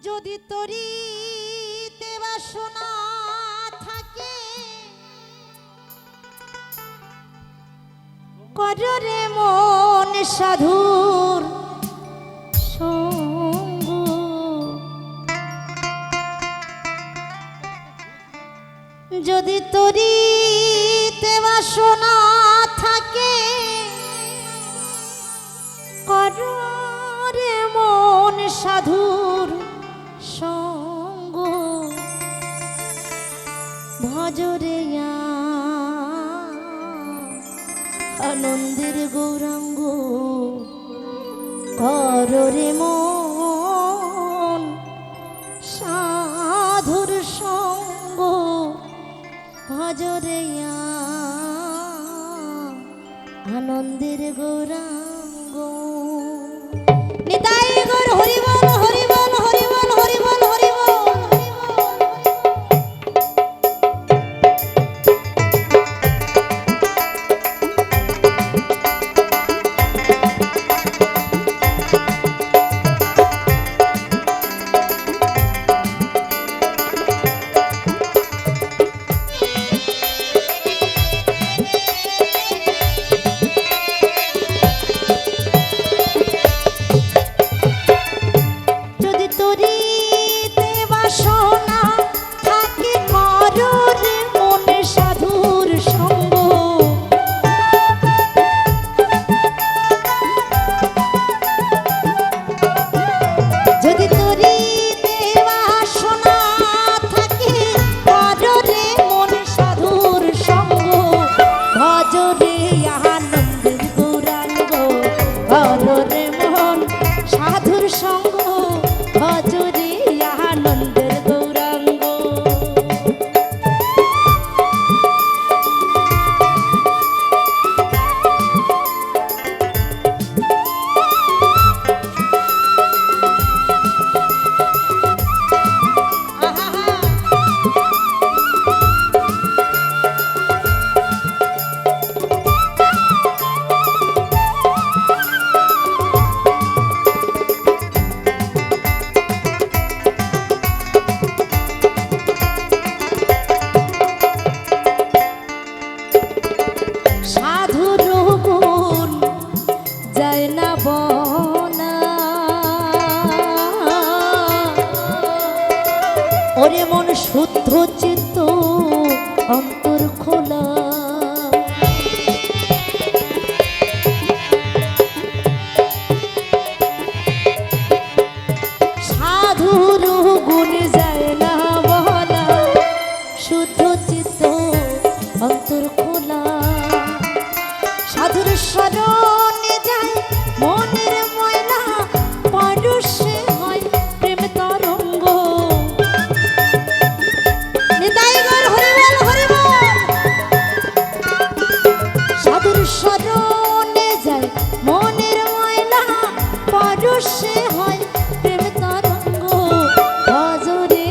যদি তরিতে বাসনা থাকে কররে মন সাধুর সঙ্গ। যদি তরিতে বাসনা থাকে কররে মন সাধুর সঙ্গ। ভজরে আনন্দের গৌরাঙ্গ কররে মন সাধুর সঙ্গ। ভজরে আনন্দের গৌরাঙ্গ। নিতাই গৌর হরি বল হরি বল হরি বল হরি বল হরি বল। ওরে মন শুদ্ধ চিত্ত অন্তর খোলা। সাধুর গুণ যায় না বলা, শুদ্ধ চিত্ত অন্তর খোলা। সাধুর শরণে যায় মনের ময়লা, পরশে হয় প্রেম তরঙ্গ। সাধুর শরণে যায় মনের ময়লা, পরশে হয় প্রেম তরঙ্গ। ভজরে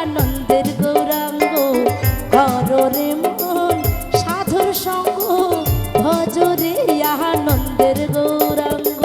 আনন্দের গৌরাঙ্গ কররে মন সাধুর সঙ্গ। ভজরে আনন্দের গৌরাঙ্গ।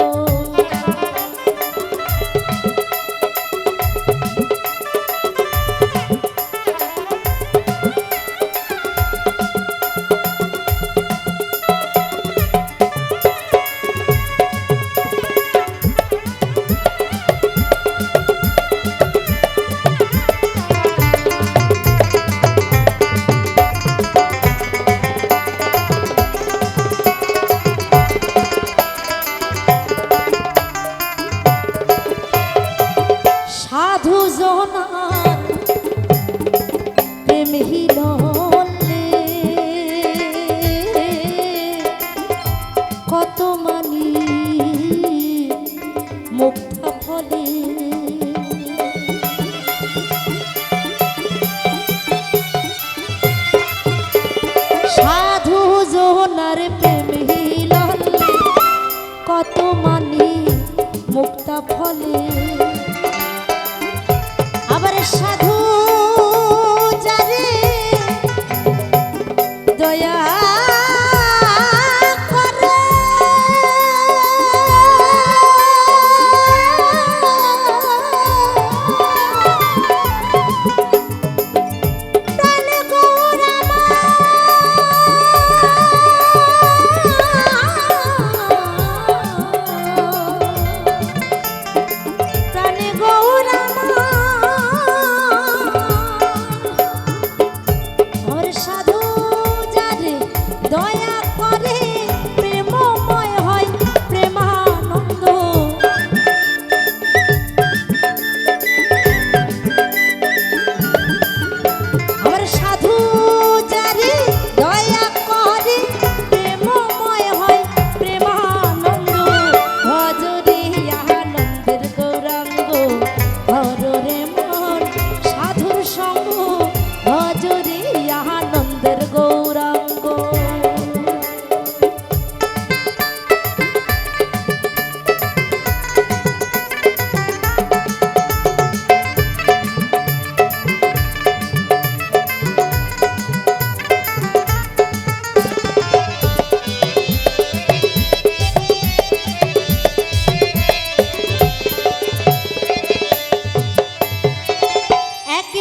সাধু জনার প্রেম হিললে কত মানি মুক্তা ফলে। সাধু জনার প্রেম হিললে কত মানি মুক্তা ফলে। আবার সাধু যারে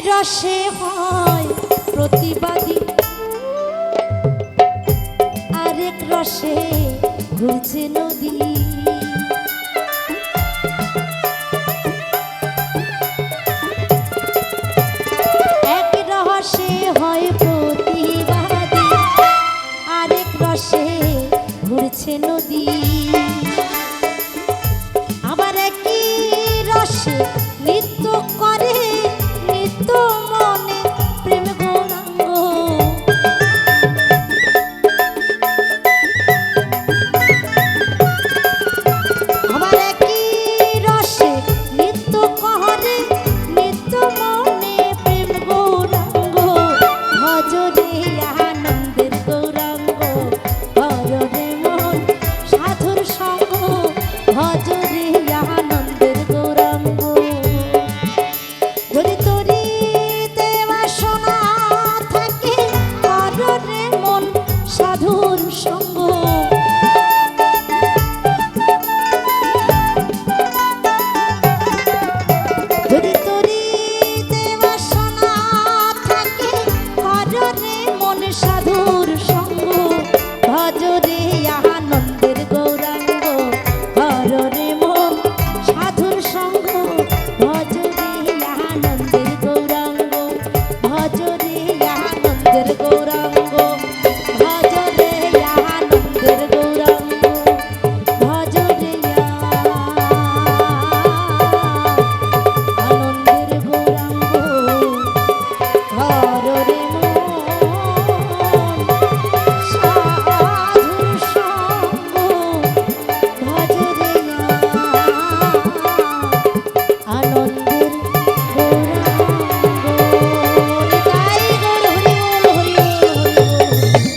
রসে হয় প্রতিবাদী, আরেক রসে ঘুরছে নদী।